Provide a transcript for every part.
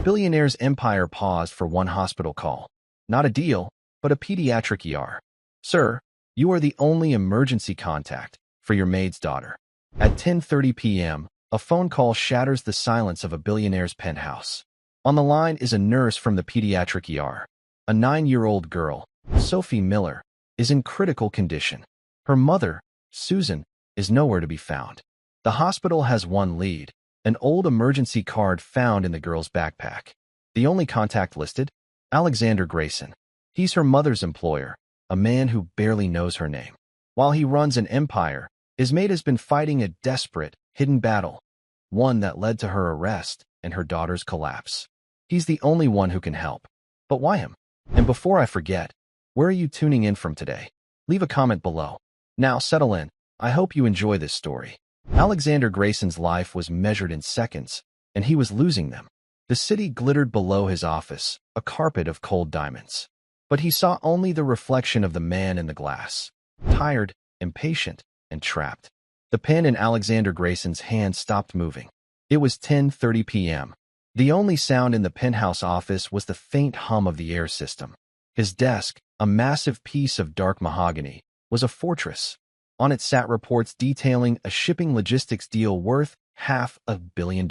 billionaire's empire paused for one hospital call. Not a deal, but a pediatric ER. Sir, you are the only emergency contact for your maid's daughter. At 10:30 p.m., a phone call shatters the silence of a billionaire's penthouse. On the line is a nurse from the pediatric ER. A 9-year-old girl, Sophie Miller, is in critical condition. Her mother, Susan, is nowhere to be found. The hospital has one lead, an old emergency card found in the girl's backpack. The only contact listed? Alexander Grayson. He's her mother's employer, a man who barely knows her name. While he runs an empire, his maid has been fighting a desperate, hidden battle, one that led to her arrest and her daughter's collapse. He's the only one who can help. But why him? And before I forget, where are you tuning in from today? Leave a comment below. Now settle in. I hope you enjoy this story. Alexander Grayson's life was measured in seconds, and he was losing them. The city glittered below his office, a carpet of cold diamonds. But he saw only the reflection of the man in the glass, tired, impatient, and trapped. The pen in Alexander Grayson's hand stopped moving. It was 10:30 p.m. The only sound in the penthouse office was the faint hum of the air system. His desk, a massive piece of dark mahogany, was a fortress. On it sat reports detailing a shipping logistics deal worth $500 million.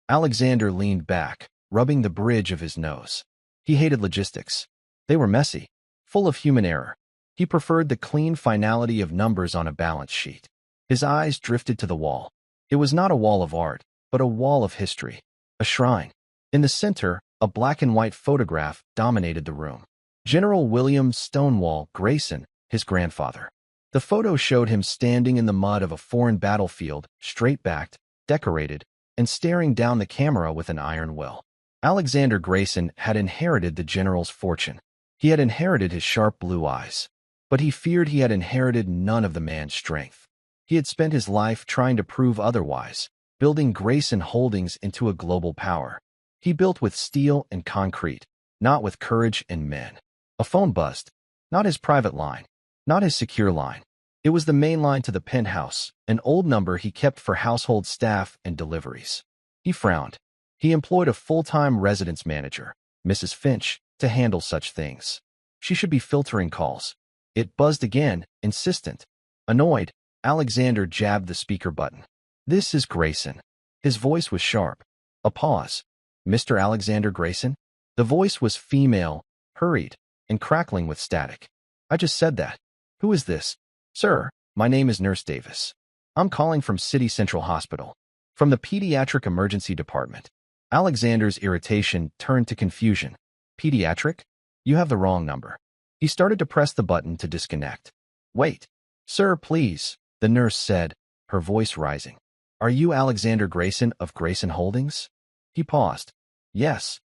Alexander leaned back, rubbing the bridge of his nose. He hated logistics. They were messy, full of human error. He preferred the clean finality of numbers on a balance sheet. His eyes drifted to the wall. It was not a wall of art, but a wall of history, a shrine. In the center, a black and white photograph dominated the room. General William Stonewall Grayson, his grandfather. The photo showed him standing in the mud of a foreign battlefield, straight-backed, decorated, and staring down the camera with an iron will. Alexander Grayson had inherited the general's fortune. He had inherited his sharp blue eyes. But he feared he had inherited none of the man's strength. He had spent his life trying to prove otherwise, building Grayson Holdings into a global power. He built with steel and concrete, not with courage and men. A phone buzzed. Not his private line, not his secure line. It was the main line to the penthouse, an old number he kept for household staff and deliveries. He frowned. He employed a full-time residence manager, Mrs. Finch, to handle such things. She should be filtering calls. It buzzed again, insistent. Annoyed, Alexander jabbed the speaker button. This is Grayson. His voice was sharp. A pause. Mr. Alexander Grayson? The voice was female, hurried, and crackling with static. I just said that. Who is this? Sir, my name is Nurse Davis. I'm calling from City Central Hospital, from the Pediatric Emergency Department. Alexander's irritation turned to confusion. Pediatric? You have the wrong number. He started to press the button to disconnect. Wait. Sir, please, the nurse said, her voice rising. Are you Alexander Grayson of Grayson Holdings? He paused. Yes.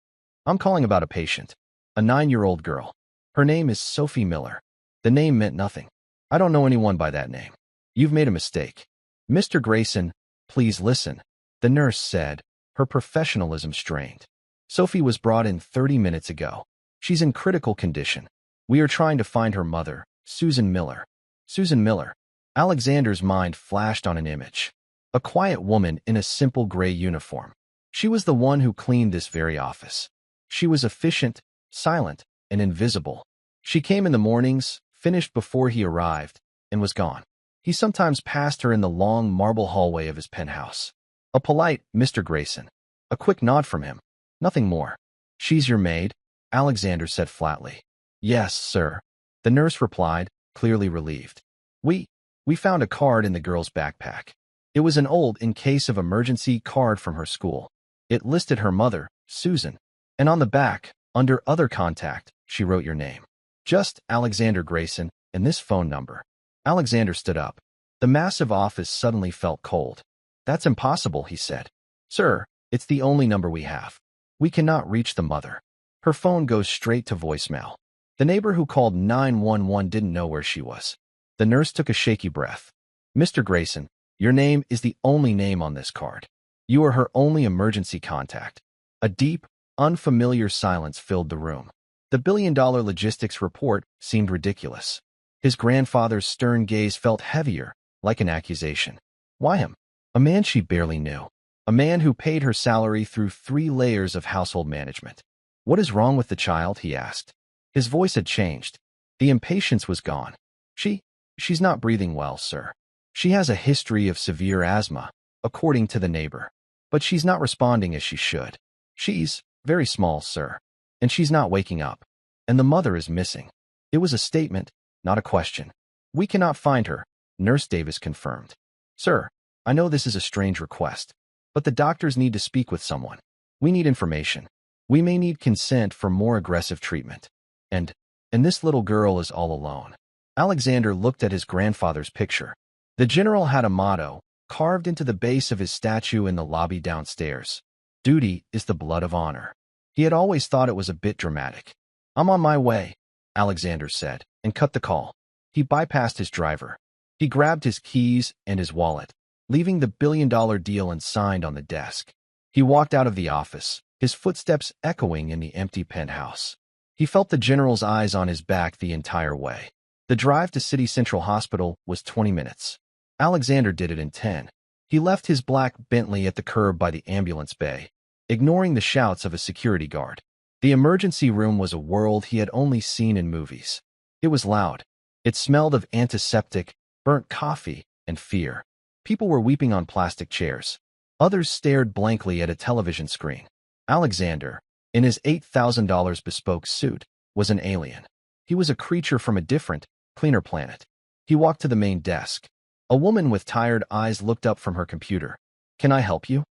I'm calling about a patient, a 9-year-old girl. Her name is Sophie Miller. The name meant nothing. I don't know anyone by that name. You've made a mistake. Mr. Grayson, please listen, the nurse said, her professionalism strained. Sophie was brought in 30 minutes ago. She's in critical condition. We are trying to find her mother, Susan Miller. Susan Miller. Alexander's mind flashed on an image. A quiet woman in a simple gray uniform. She was the one who cleaned this very office. She was efficient, silent, and invisible. She came in the mornings, finished before he arrived, and was gone. He sometimes passed her in the long marble hallway of his penthouse. A polite Mr. Grayson. A quick nod from him. Nothing more. She's your maid? Alexander said flatly. Yes, sir. The nurse replied, clearly relieved. We found a card in the girl's backpack. It was an old in case of emergency card from her school. It listed her mother, Susan, and on the back, under other contact, she wrote your name. Just Alexander Grayson and this phone number. Alexander stood up. The massive office suddenly felt cold. That's impossible, he said. Sir, it's the only number we have. We cannot reach the mother. Her phone goes straight to voicemail. The neighbor who called 911 didn't know where she was. The nurse took a shaky breath. Mr. Grayson, your name is the only name on this card. You are her only emergency contact. A deep, unfamiliar silence filled the room. The billion-dollar logistics report seemed ridiculous. His grandfather's stern gaze felt heavier, like an accusation. Why him? A man she barely knew. A man who paid her salary through 3 layers of household management. What is wrong with the child? He asked. His voice had changed. The impatience was gone. She's not breathing well, sir. She has a history of severe asthma, according to the neighbor. But she's not responding as she should. She's very small, sir. And she's not waking up. And the mother is missing. It was a statement, not a question. We cannot find her, Nurse Davis confirmed. Sir, I know this is a strange request, but the doctors need to speak with someone. We need information. We may need consent for more aggressive treatment. And this little girl is all alone. Alexander looked at his grandfather's picture. The general had a motto, carved into the base of his statue in the lobby downstairs. Duty is the blood of honor. He had always thought it was a bit dramatic. I'm on my way, Alexander said, and cut the call. He bypassed his driver. He grabbed his keys and his wallet, leaving the billion-dollar deal unsigned on the desk. He walked out of the office, his footsteps echoing in the empty penthouse. He felt the general's eyes on his back the entire way. The drive to City Central Hospital was 20 minutes. Alexander did it in 10. He left his black Bentley at the curb by the ambulance bay, ignoring the shouts of a security guard. The emergency room was a world he had only seen in movies. It was loud. It smelled of antiseptic, burnt coffee, and fear. People were weeping on plastic chairs. Others stared blankly at a television screen. Alexander, in his $8,000 bespoke suit, was an alien. He was a creature from a different, cleaner planet. He walked to the main desk. A woman with tired eyes looked up from her computer. Can I help you?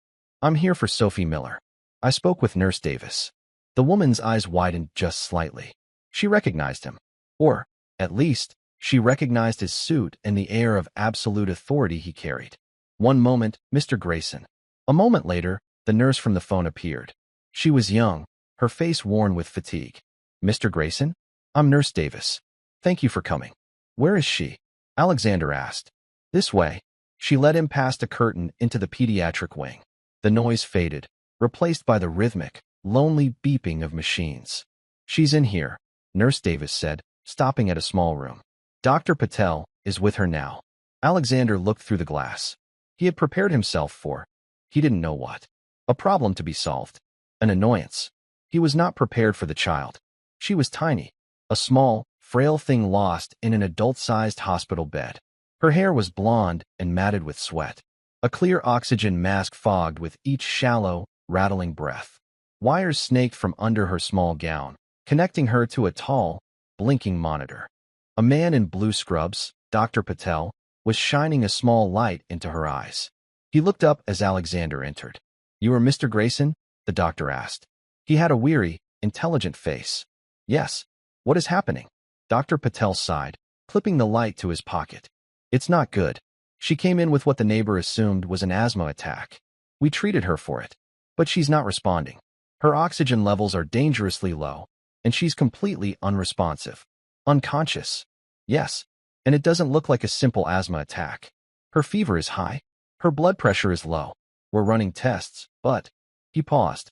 I'm here for Sophie Miller. I spoke with Nurse Davis. The woman's eyes widened just slightly. She recognized him. Or, at least, she recognized his suit and the air of absolute authority he carried. One moment, Mr. Grayson. A moment later, the nurse from the phone appeared. She was young, her face worn with fatigue. Mr. Grayson? I'm Nurse Davis. Thank you for coming. Where is she? Alexander asked. This way. She led him past a curtain into the pediatric wing. The noise faded, replaced by the rhythmic, lonely beeping of machines. She's in here, Nurse Davis said, stopping at a small room. Dr. Patel is with her now. Alexander looked through the glass. He had prepared himself for, he didn't know what. A problem to be solved. An annoyance. He was not prepared for the child. She was tiny, a small, frail thing lost in an adult-sized hospital bed. Her hair was blonde and matted with sweat. A clear oxygen mask fogged with each shallow, rattling breath. Wires snaked from under her small gown, connecting her to a tall, blinking monitor. A man in blue scrubs, Dr. Patel, was shining a small light into her eyes. He looked up as Alexander entered. You are Mr. Grayson? The doctor asked. He had a weary, intelligent face. Yes. What is happening? Dr. Patel sighed, clipping the light to his pocket. It's not good. She came in with what the neighbor assumed was an asthma attack. We treated her for it. But she's not responding. Her oxygen levels are dangerously low, and she's completely unresponsive. Unconscious. Yes. And it doesn't look like a simple asthma attack. Her fever is high. Her blood pressure is low. We're running tests, but... He paused.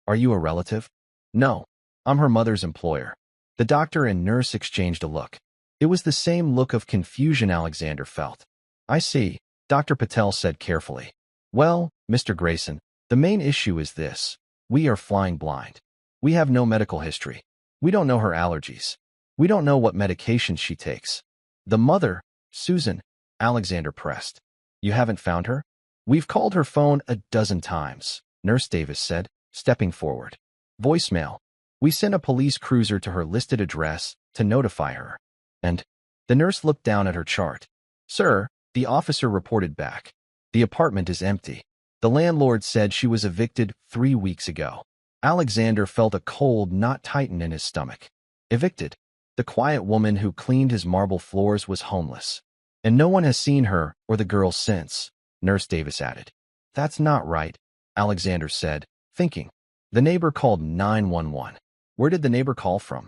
Are you a relative? No. I'm her mother's employer. The doctor and nurse exchanged a look. It was the same look of confusion Alexander felt. I see, Dr. Patel said carefully. Well, Mr. Grayson, the main issue is this. We are flying blind. We have no medical history. We don't know her allergies. We don't know what medications she takes. The mother, Susan, Alexander pressed. You haven't found her? We've called her phone a dozen times, Nurse Davis said, stepping forward. Voicemail. We sent a police cruiser to her listed address to notify her. And the nurse looked down at her chart. Sir, the officer reported back. The apartment is empty. The landlord said she was evicted 3 weeks ago. Alexander felt a cold knot tighten in his stomach. Evicted. The quiet woman who cleaned his marble floors was homeless. And no one has seen her or the girl since, Nurse Davis added. That's not right, Alexander said, thinking. The neighbor called 911. Where did the neighbor call from?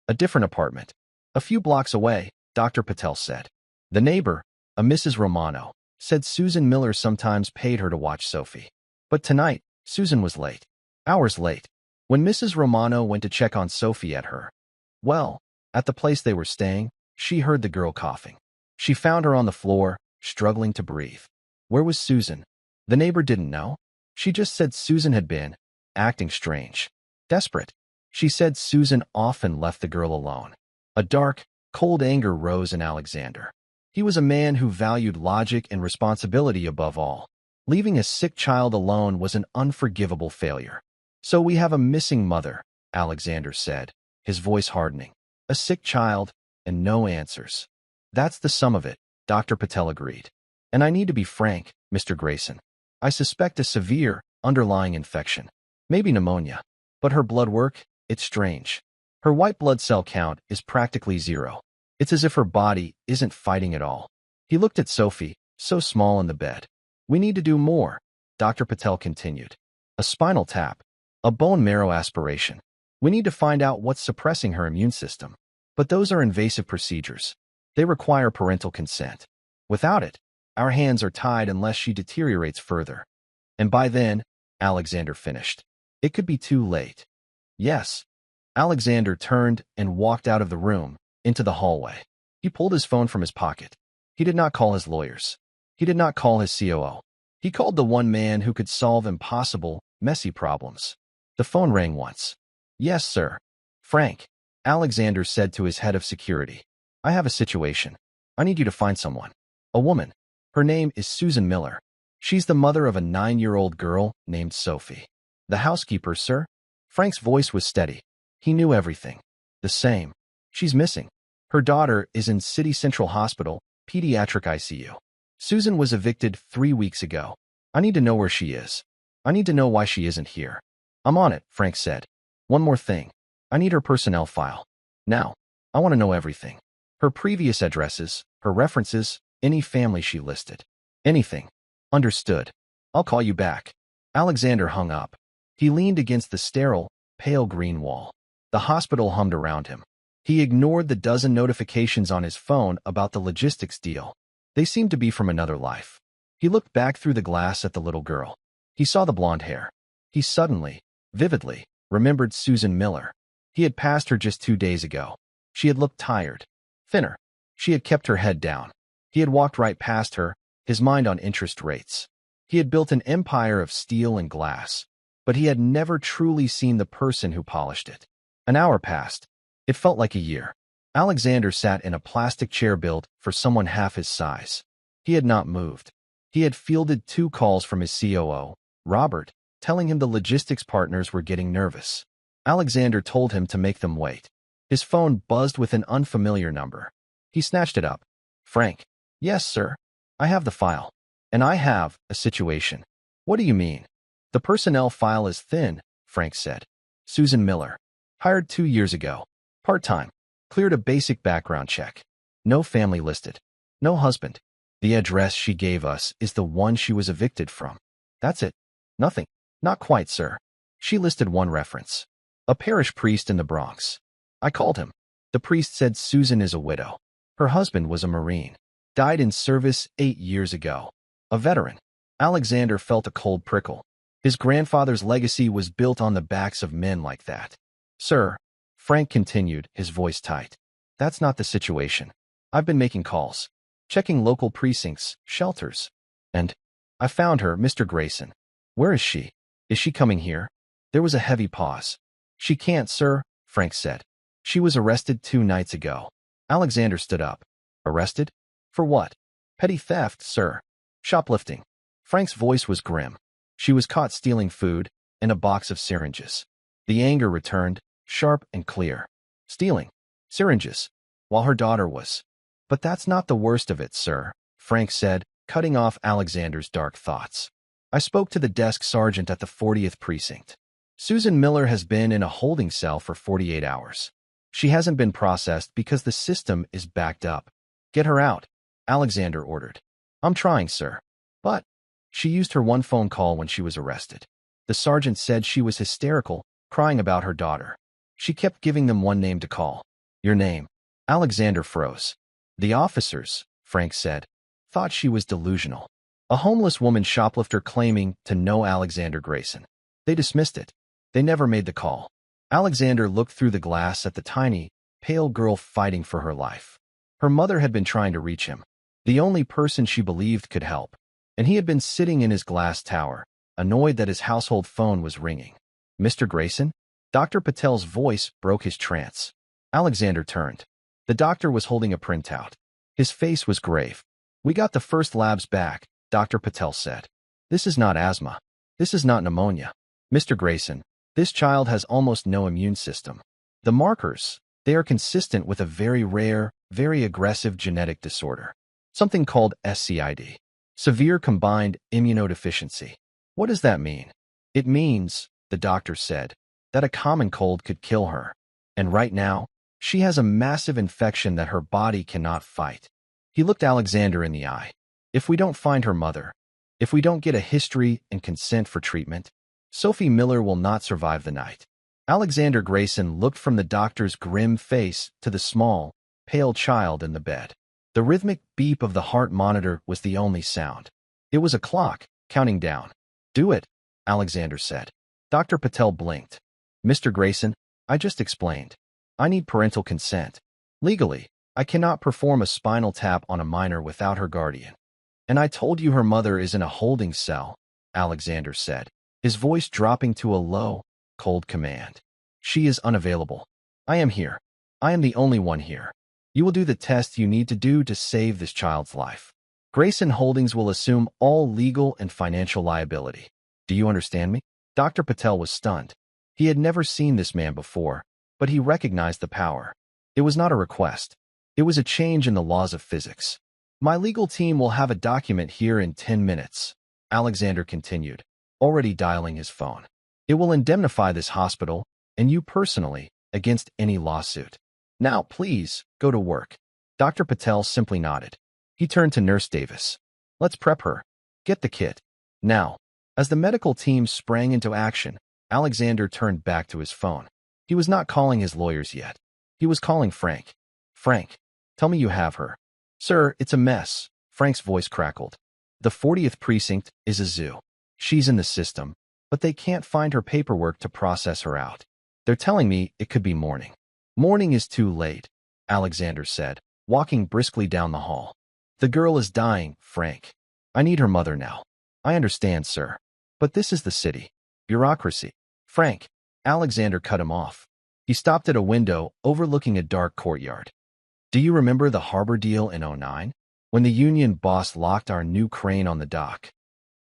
A different apartment. A few blocks away, Dr. Patel said. The neighbor, a Mrs. Romano, said Susan Miller sometimes paid her to watch Sophie. But tonight, Susan was late. Hours late. When Mrs. Romano went to check on Sophie at the place they were staying, she heard the girl coughing. She found her on the floor, struggling to breathe. Where was Susan? The neighbor didn't know. She just said Susan had been acting strange. Desperate. She said Susan often left the girl alone. A dark, cold anger rose in Alexander. He was a man who valued logic and responsibility above all. Leaving a sick child alone was an unforgivable failure. So we have a missing mother, Alexander said, his voice hardening. A sick child, and no answers. That's the sum of it, Dr. Patel agreed. And I need to be frank, Mr. Grayson. I suspect a severe, underlying infection. Maybe pneumonia. But her blood work, it's strange. Her white blood cell count is practically zero. It's as if her body isn't fighting at all. He looked at Sophie, so small in the bed. We need to do more, Dr. Patel continued. A spinal tap. A bone marrow aspiration. We need to find out what's suppressing her immune system. But those are invasive procedures. They require parental consent. Without it, our hands are tied unless she deteriorates further. And by then, Alexander finished. It could be too late. Yes. Alexander turned and walked out of the room, into the hallway. He pulled his phone from his pocket. He did not call his lawyers. He did not call his COO. He called the one man who could solve impossible, messy problems. The phone rang once. Yes, sir. Frank, Alexander said to his head of security. I have a situation. I need you to find someone. A woman. Her name is Susan Miller. She's the mother of a 9-year-old girl named Sophie. The housekeeper, sir? Frank's voice was steady. He knew everything. The same. She's missing. Her daughter is in City Central Hospital, pediatric ICU. Susan was evicted 3 weeks ago. I need to know where she is. I need to know why she isn't here. I'm on it, Frank said. One more thing. I need her personnel file. Now, I want to know everything. Her previous addresses, her references, any family she listed. Anything. Understood. I'll call you back. Alexander hung up. He leaned against the sterile, pale green wall. The hospital hummed around him. He ignored the dozen notifications on his phone about the logistics deal. They seemed to be from another life. He looked back through the glass at the little girl. He saw the blonde hair. He suddenly, vividly, remembered Susan Miller. He had passed her just 2 days ago. She had looked tired, thinner. She had kept her head down. He had walked right past her, his mind on interest rates. He had built an empire of steel and glass, but he had never truly seen the person who polished it. An hour passed. It felt like a year. Alexander sat in a plastic chair built for someone half his size. He had not moved. He had fielded 2 calls from his COO, Robert, telling him the logistics partners were getting nervous. Alexander told him to make them wait. His phone buzzed with an unfamiliar number. He snatched it up. Frank. Yes, sir. I have the file. And I have a situation. What do you mean? The personnel file is thin, Frank said. Susan Miller. Hired 2 years ago. Part-time. Cleared a basic background check. No family listed. No husband. The address she gave us is the one she was evicted from. That's it. Nothing. Not quite, sir. She listed one reference. A parish priest in the Bronx. I called him. The priest said Susan is a widow. Her husband was a Marine. Died in service 8 years ago. A veteran. Alexander felt a cold prickle. His grandfather's legacy was built on the backs of men like that. Sir, Frank continued, his voice tight. That's not the situation. I've been making calls. Checking local precincts, shelters. And I found her, Mr. Grayson. Where is she? Is she coming here? There was a heavy pause. She can't, sir, Frank said. She was arrested 2 nights ago. Alexander stood up. Arrested? For what? Petty theft, sir. Shoplifting. Frank's voice was grim. She was caught stealing food and a box of syringes. The anger returned, sharp and clear. Stealing. Syringes. While her daughter was. But that's not the worst of it, sir, Frank said, cutting off Alexander's dark thoughts. I spoke to the desk sergeant at the 40th precinct. Susan Miller has been in a holding cell for 48 hours. She hasn't been processed because the system is backed up. Get her out, Alexander ordered. I'm trying, sir. But she used her one phone call when she was arrested. The sergeant said she was hysterical, crying about her daughter. She kept giving them one name to call. Your name. Alexander froze. The officers, Frank said, thought she was delusional. A homeless woman shoplifter claiming to know Alexander Grayson. They dismissed it. They never made the call. Alexander looked through the glass at the tiny, pale girl fighting for her life. Her mother had been trying to reach him, the only person she believed could help, and he had been sitting in his glass tower, annoyed that his household phone was ringing. Mr. Grayson? Dr. Patel's voice broke his trance. Alexander turned. The doctor was holding a printout. His face was grave. We got the first labs back, Dr. Patel said. This is not asthma. This is not pneumonia. Mr. Grayson, this child has almost no immune system. The markers, they are consistent with a very rare, very aggressive genetic disorder. Something called SCID. Severe combined immunodeficiency. What does that mean? It means, the doctor said, that a common cold could kill her. And right now, she has a massive infection that her body cannot fight. He looked Alexander in the eye. If we don't find her mother, if we don't get a history and consent for treatment, Sophie Miller will not survive the night. Alexander Grayson looked from the doctor's grim face to the small, pale child in the bed. The rhythmic beep of the heart monitor was the only sound. It was a clock, counting down. Do it, Alexander said. Dr. Patel blinked. Mr. Grayson, I just explained. I need parental consent. Legally, I cannot perform a spinal tap on a minor without her guardian. And I told you her mother is in a holding cell, Alexander said, his voice dropping to a low, cold command. She is unavailable. I am here. I am the only one here. You will do the test you need to do to save this child's life. Grayson Holdings will assume all legal and financial liability. Do you understand me? Dr. Patel was stunned. He had never seen this man before, but he recognized the power. It was not a request. It was a change in the laws of physics. My legal team will have a document here in 10 minutes, Alexander continued, already dialing his phone. It will indemnify this hospital, and you personally, against any lawsuit. Now, please, go to work. Dr. Patel simply nodded. He turned to Nurse Davis. Let's prep her. Get the kit. Now. As the medical team sprang into action, Alexander turned back to his phone. He was not calling his lawyers yet. He was calling Frank. Frank, tell me you have her. Sir, it's a mess, Frank's voice crackled. The 40th precinct is a zoo. She's in the system, but they can't find her paperwork to process her out. They're telling me it could be morning. Morning is too late, Alexander said, walking briskly down the hall. The girl is dying, Frank. I need her mother now. I understand, sir. But this is the city. Bureaucracy. Frank, Alexander cut him off. He stopped at a window overlooking a dark courtyard. Do you remember the harbor deal in '09? When the union boss locked our new crane on the dock?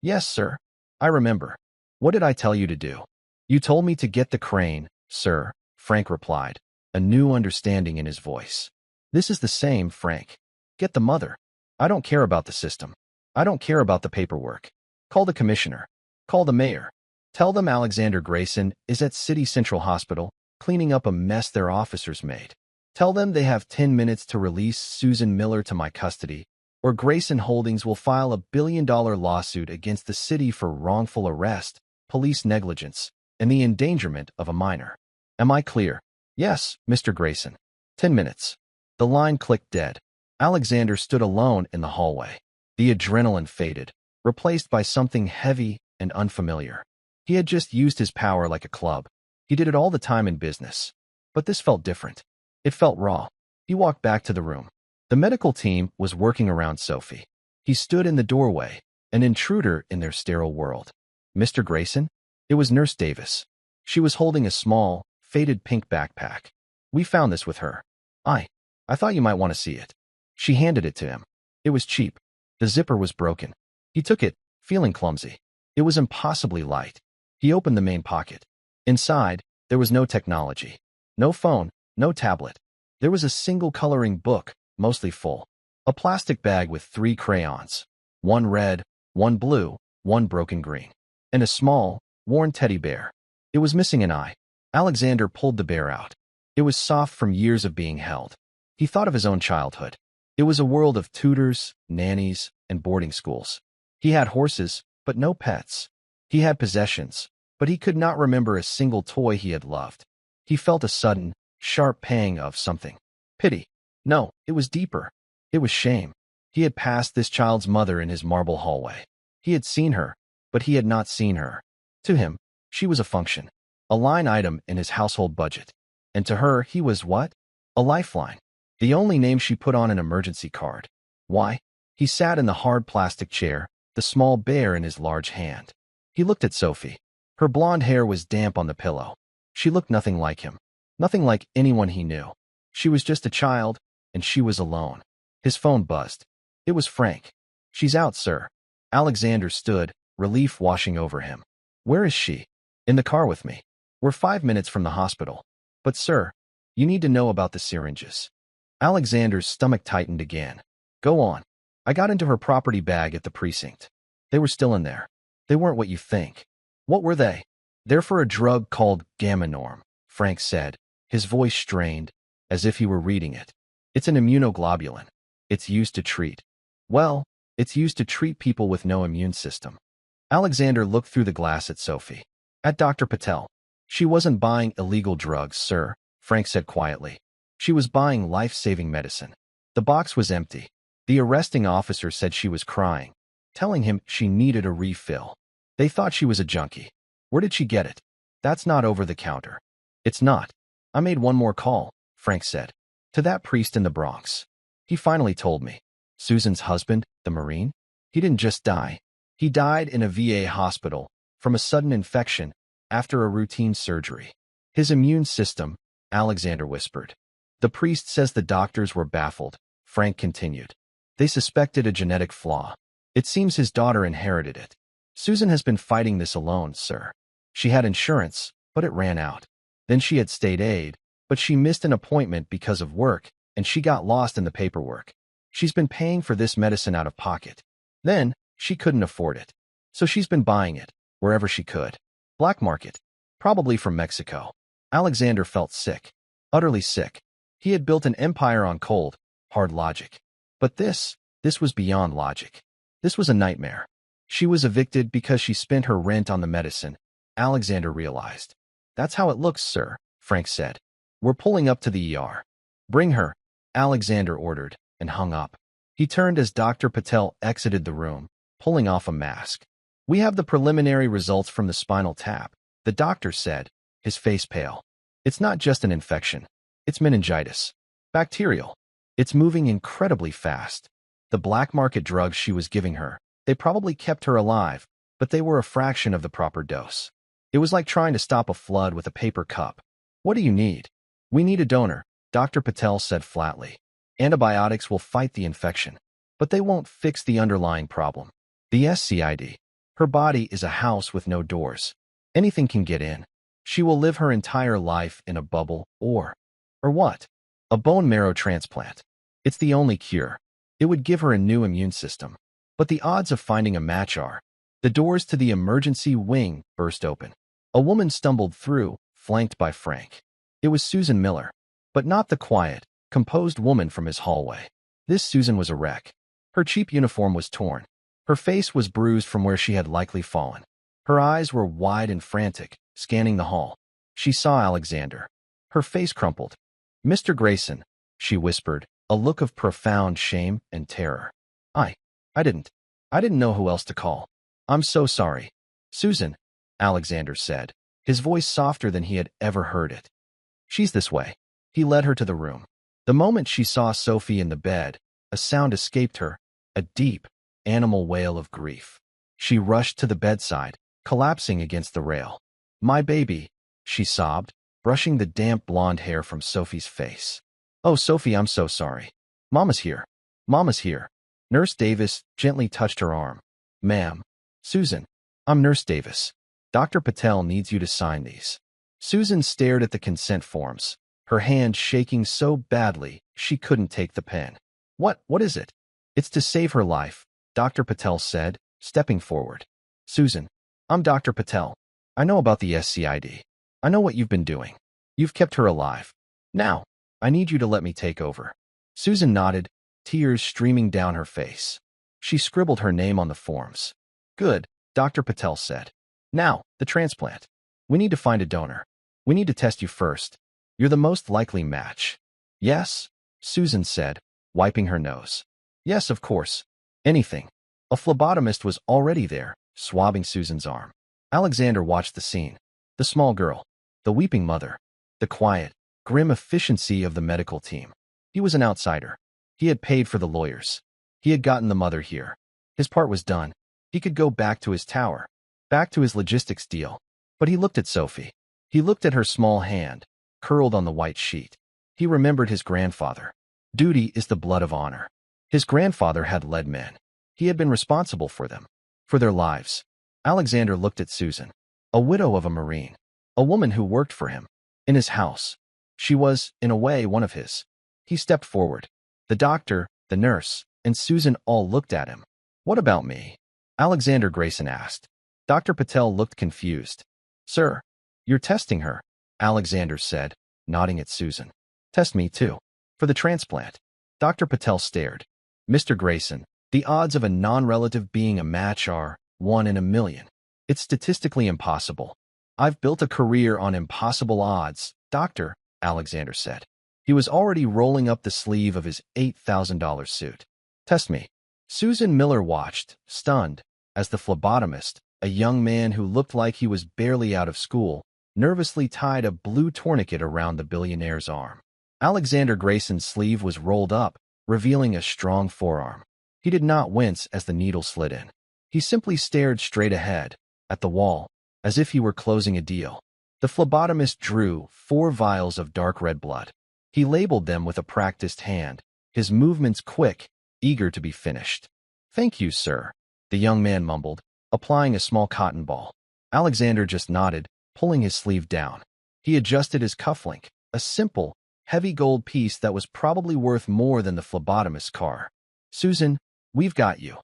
Yes, sir. I remember. What did I tell you to do? You told me to get the crane, sir, Frank replied, a new understanding in his voice. This is the same, Frank. Get the mother. I don't care about the system. I don't care about the paperwork. Call the commissioner. Call the mayor. Tell them Alexander Grayson is at City Central Hospital, cleaning up a mess their officers made. Tell them they have 10 minutes to release Susan Miller to my custody, or Grayson Holdings will file a billion-dollar lawsuit against the city for wrongful arrest, police negligence, and the endangerment of a minor. Am I clear? Yes, Mr. Grayson. 10 minutes. The line clicked dead. Alexander stood alone in the hallway. The adrenaline faded, replaced by something heavy and unfamiliar. He had just used his power like a club. He did it all the time in business. But this felt different. It felt raw. He walked back to the room. The medical team was working around Sophie. He stood in the doorway, an intruder in their sterile world. Mr. Grayson? It was Nurse Davis. She was holding a small, faded pink backpack. We found this with her. I thought you might want to see it. She handed it to him. It was cheap. The zipper was broken. He took it, feeling clumsy. It was impossibly light. He opened the main pocket. Inside, there was no technology. No phone, no tablet. There was a single coloring book, mostly full. A plastic bag with 3 crayons. One red, one blue, one broken green. And a small, worn teddy bear. It was missing an eye. Alexander pulled the bear out. It was soft from years of being held. He thought of his own childhood. It was a world of tutors, nannies, and boarding schools. He had horses, but no pets. He had possessions, but he could not remember a single toy he had loved. He felt a sudden, sharp pang of something. Pity. No, it was deeper. It was shame. He had passed this child's mother in his marble hallway. He had seen her, but he had not seen her. To him, she was a function, a line item in his household budget. And to her, he was what? A lifeline. The only name she put on an emergency card. Why? He sat in the hard plastic chair, the small bear in his large hand. He looked at Sophie. Her blonde hair was damp on the pillow. She looked nothing like him. Nothing like anyone he knew. She was just a child, and she was alone. His phone buzzed. It was Frank. "She's out, sir." Alexander stood, relief washing over him. "Where is she?" "In the car with me. We're 5 minutes from the hospital." "But, sir, you need to know about the syringes." Alexander's stomach tightened again. "Go on." "I got into her property bag at the precinct. They were still in there. They weren't what you think." "What were they?" "They're for a drug called Gamma-Norm," Frank said, his voice strained, as if he were reading it. "It's an immunoglobulin. It's used to treat. Well, it's used to treat people with no immune system." Alexander looked through the glass at Sophie. "At Dr. Patel." "She wasn't buying illegal drugs, sir," Frank said quietly. "She was buying life-saving medicine." The box was empty. The arresting officer said she was crying, telling him she needed a refill. They thought she was a junkie. "Where did she get it?" "That's not over the counter." "It's not." "I made one more call," Frank said. "To that priest in the Bronx. He finally told me. Susan's husband, the Marine? He didn't just die. He died in a VA hospital from a sudden infection after a routine surgery. His immune system," Alexander whispered. "The priest says the doctors were baffled," Frank continued. "They suspected a genetic flaw. It seems his daughter inherited it. Susan has been fighting this alone, sir. She had insurance, but it ran out. Then she had state aid, but she missed an appointment because of work, and she got lost in the paperwork. She's been paying for this medicine out of pocket. Then, she couldn't afford it. So she's been buying it, wherever she could. Black market. Probably from Mexico." Alexander felt sick. Utterly sick. He had built an empire on cold, hard logic. But this was beyond logic. This was a nightmare. She was evicted because she spent her rent on the medicine, Alexander realized. "That's how it looks, sir," Frank said. "We're pulling up to the ER." "Bring her," Alexander ordered, and hung up. He turned as Dr. Patel exited the room, pulling off a mask. "We have the preliminary results from the spinal tap," the doctor said, his face pale. "It's not just an infection. It's meningitis. Bacterial. It's moving incredibly fast. The black market drugs she was giving her, they probably kept her alive, but they were a fraction of the proper dose. It was like trying to stop a flood with a paper cup." "What do you need?" "We need a donor," Dr. Patel said flatly. "Antibiotics will fight the infection, but they won't fix the underlying problem. The SCID. Her body is a house with no doors. Anything can get in. She will live her entire life in a bubble or what? A bone marrow transplant. It's the only cure. It would give her a new immune system. But the odds of finding a match are..." The doors to the emergency wing burst open. A woman stumbled through, flanked by Frank. It was Susan Miller, but not the quiet, composed woman from his hallway. This Susan was a wreck. Her cheap uniform was torn. Her face was bruised from where she had likely fallen. Her eyes were wide and frantic, scanning the hall. She saw Alexander. Her face crumpled. "Mr. Grayson," she whispered, a look of profound shame and terror. I didn't know who else to call. I'm so sorry." "Susan," Alexander said, his voice softer than he had ever heard it. "She's this way." He led her to the room. The moment she saw Sophie in the bed, a sound escaped her, a deep, animal wail of grief. She rushed to the bedside, collapsing against the rail. "My baby," she sobbed, brushing the damp blonde hair from Sophie's face. "Oh, Sophie, I'm so sorry. Mama's here. Mama's here." Nurse Davis gently touched her arm. "Ma'am." "Susan, I'm Nurse Davis. Dr. Patel needs you to sign these." Susan stared at the consent forms, her hand shaking so badly she couldn't take the pen. What is it?" "It's to save her life," Dr. Patel said, stepping forward. "Susan, I'm Dr. Patel. I know about the SCID. I know what you've been doing. You've kept her alive. Now, I need you to let me take over." Susan nodded, tears streaming down her face. She scribbled her name on the forms. "Good," Dr. Patel said. "Now, the transplant. We need to find a donor. We need to test you first. You're the most likely match." "Yes," Susan said, wiping her nose. "Yes, of course. Anything." A phlebotomist was already there, swabbing Susan's arm. Alexander watched the scene. The small girl, the weeping mother, the quiet, grim efficiency of the medical team. He was an outsider. He had paid for the lawyers. He had gotten the mother here. His part was done. He could go back to his tower. back to his logistics deal. But he looked at Sophie. He looked at her small hand, curled on the white sheet. He remembered his grandfather. Duty is the blood of honor. His grandfather had led men. He had been responsible for them, for their lives. Alexander looked at Susan, a widow of a Marine, a woman who worked for him, in his house. She was, in a way, one of his. He stepped forward. The doctor, the nurse, and Susan all looked at him. "What about me?" Alexander Grayson asked. Dr. Patel looked confused. "Sir, you're testing her," Alexander said, nodding at Susan. "Test me, too. For the transplant." Dr. Patel stared. "Mr. Grayson, the odds of a non-relative being a match are 1 in a million. It's statistically impossible." "I've built a career on impossible odds, doctor," Alexander said. He was already rolling up the sleeve of his $8,000 suit. "Test me." Susan Miller watched, stunned, as the phlebotomist, a young man who looked like he was barely out of school, nervously tied a blue tourniquet around the billionaire's arm. Alexander Grayson's sleeve was rolled up, revealing a strong forearm. He did not wince as the needle slid in. He simply stared straight ahead, at the wall, as if he were closing a deal. The phlebotomist drew 4 vials of dark red blood. He labeled them with a practiced hand, his movements quick, eager to be finished. "Thank you, sir," the young man mumbled, applying a small cotton ball. Alexander just nodded, pulling his sleeve down. He adjusted his cufflink, a simple, heavy gold piece that was probably worth more than the phlebotomist's car. "Susan, we've got you,"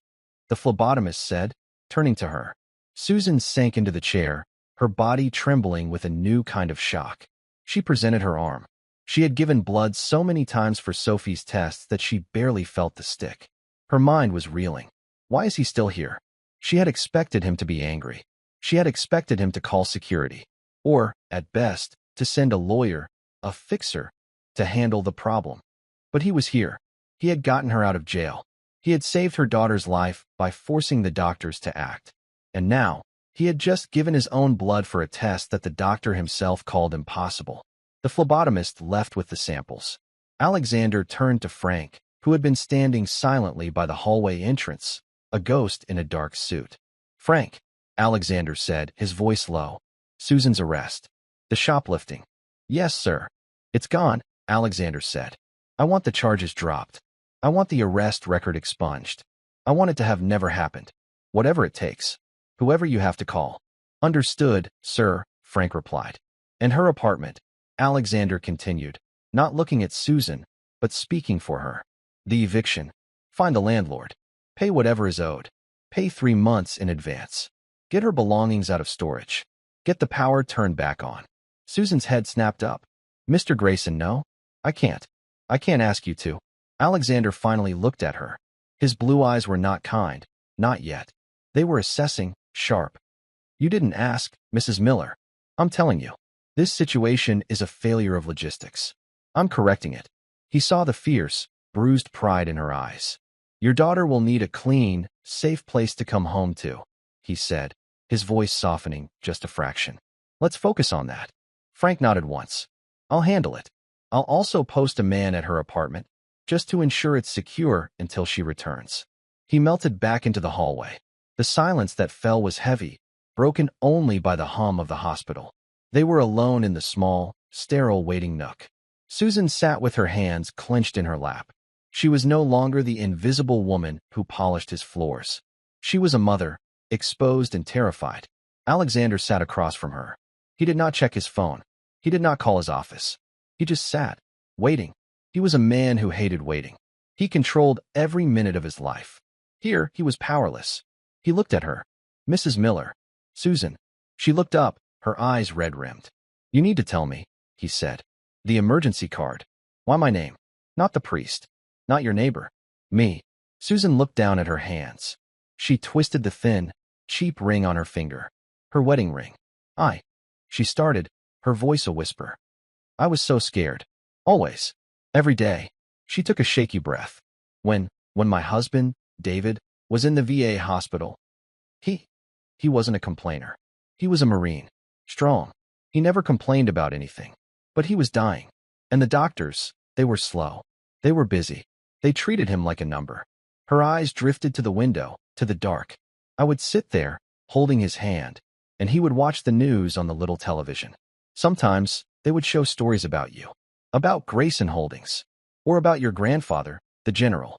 the phlebotomist said, turning to her. Susan sank into the chair, her body trembling with a new kind of shock. She presented her arm. She had given blood so many times for Sophie's tests that she barely felt the stick. Her mind was reeling. Why is he still here? She had expected him to be angry. She had expected him to call security. Or, at best, to send a lawyer, a fixer, to handle the problem. But he was here. He had gotten her out of jail. He had saved her daughter's life by forcing the doctors to act. And now, he had just given his own blood for a test that the doctor himself called impossible. The phlebotomist left with the samples. Alexander turned to Frank, who had been standing silently by the hallway entrance, a ghost in a dark suit. "Frank," Alexander said, his voice low. "Susan's arrest. The shoplifting." "Yes, sir. It's gone," Alexander said. "I want the charges dropped. I want the arrest record expunged. I want it to have never happened. Whatever it takes. Whoever you have to call." "Understood, sir," Frank replied. "In her apartment," Alexander continued, not looking at Susan, but speaking for her. "The eviction. Find the landlord. Pay whatever is owed. Pay 3 months in advance. Get her belongings out of storage. Get the power turned back on." Susan's head snapped up. "Mr. Grayson, no. I can't. I can't ask you to." Alexander finally looked at her. His blue eyes were not kind, not yet. They were assessing, sharp. "You didn't ask, Mrs. Miller. I'm telling you. This situation is a failure of logistics. I'm correcting it." He saw the fierce, bruised pride in her eyes. "Your daughter will need a clean, safe place to come home to," he said, his voice softening just a fraction. "Let's focus on that." Frank nodded once. "I'll handle it. I'll also post a man at her apartment, just to ensure it's secure until she returns." He melted back into the hallway. The silence that fell was heavy, broken only by the hum of the hospital. They were alone in the small, sterile waiting nook. Susan sat with her hands clenched in her lap. She was no longer the invisible woman who polished his floors. She was a mother, exposed and terrified. Alexander sat across from her. He did not check his phone. He did not call his office. He just sat, waiting. He was a man who hated waiting. He controlled every minute of his life. Here, he was powerless. He looked at her. "Mrs. Miller." "Susan." She looked up, her eyes red-rimmed. "You need to tell me," he said. "The emergency card. Why my name? Not the priest. Not your neighbor. Me." Susan looked down at her hands. She twisted the thin, cheap ring on her finger. Her wedding ring. She started, her voice a whisper. "I was so scared. Always. Every day." She took a shaky breath. When my husband, David, was in the VA hospital, he wasn't a complainer. He was a Marine. Strong. He never complained about anything. But he was dying. And the doctors, they were slow. They were busy. They treated him like a number." Her eyes drifted to the window, to the dark. "I would sit there, holding his hand, and he would watch the news on the little television. Sometimes they would show stories about you, about Grayson Holdings, or about your grandfather, the general.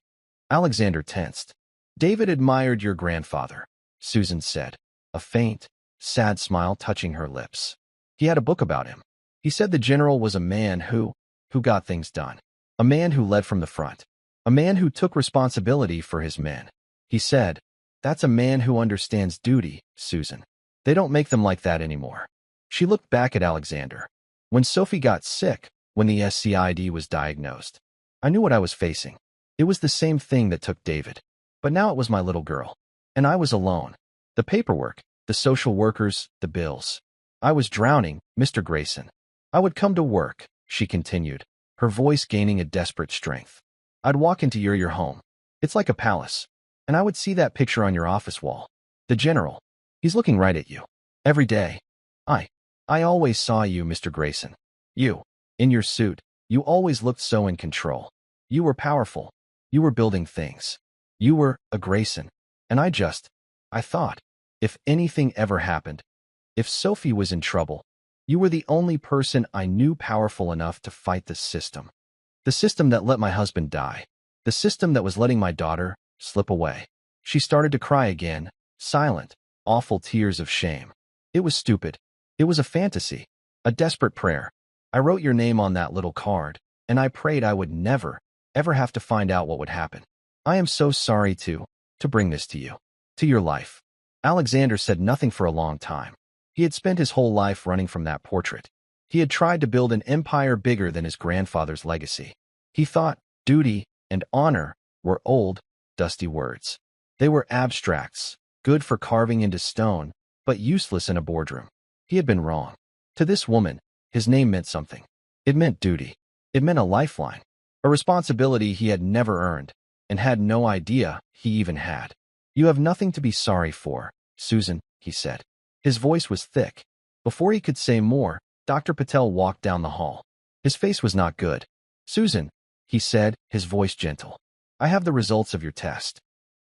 Alexander tensed. David admired your grandfather, Susan said, a faint, sad smile touching her lips. He had a book about him. He said the general was a man who got things done. A man who led from the front. A man who took responsibility for his men. He said, "That's a man who understands duty, Susan. They don't make them like that anymore." She looked back at Alexander. When Sophie got sick, when the SCID was diagnosed, I knew what I was facing. It was the same thing that took David. But now it was my little girl. And I was alone. The paperwork, the social workers, the bills. I was drowning, Mr. Grayson. I would come to work, she continued, her voice gaining a desperate strength. I'd walk into your home. It's like a palace. And I would see that picture on your office wall. The general. He's looking right at you. Every day. I always saw you, Mr. Grayson. You. In your suit. You always looked so in control. You were powerful. You were building things. You were a Grayson. And I thought, if anything ever happened, if Sophie was in trouble, you were the only person I knew powerful enough to fight the system. The system that let my husband die. The system that was letting my daughter slip away. She started to cry again, silent, awful tears of shame. It was stupid. It was a fantasy, a desperate prayer. I wrote your name on that little card, and I prayed I would never, ever have to find out what would happen. I am so sorry to bring this to you, to your life. Alexander said nothing for a long time. He had spent his whole life running from that portrait. He had tried to build an empire bigger than his grandfather's legacy. He thought duty and honor were old, dusty words. They were abstracts, good for carving into stone, but useless in a boardroom. He had been wrong. To this woman, his name meant something. It meant duty. It meant a lifeline, a responsibility he had never earned, and had no idea he even had. You have nothing to be sorry for, Susan, he said. His voice was thick. Before he could say more, Dr. Patel walked down the hall. His face was not good. Susan, he said, his voice gentle. I have the results of your test.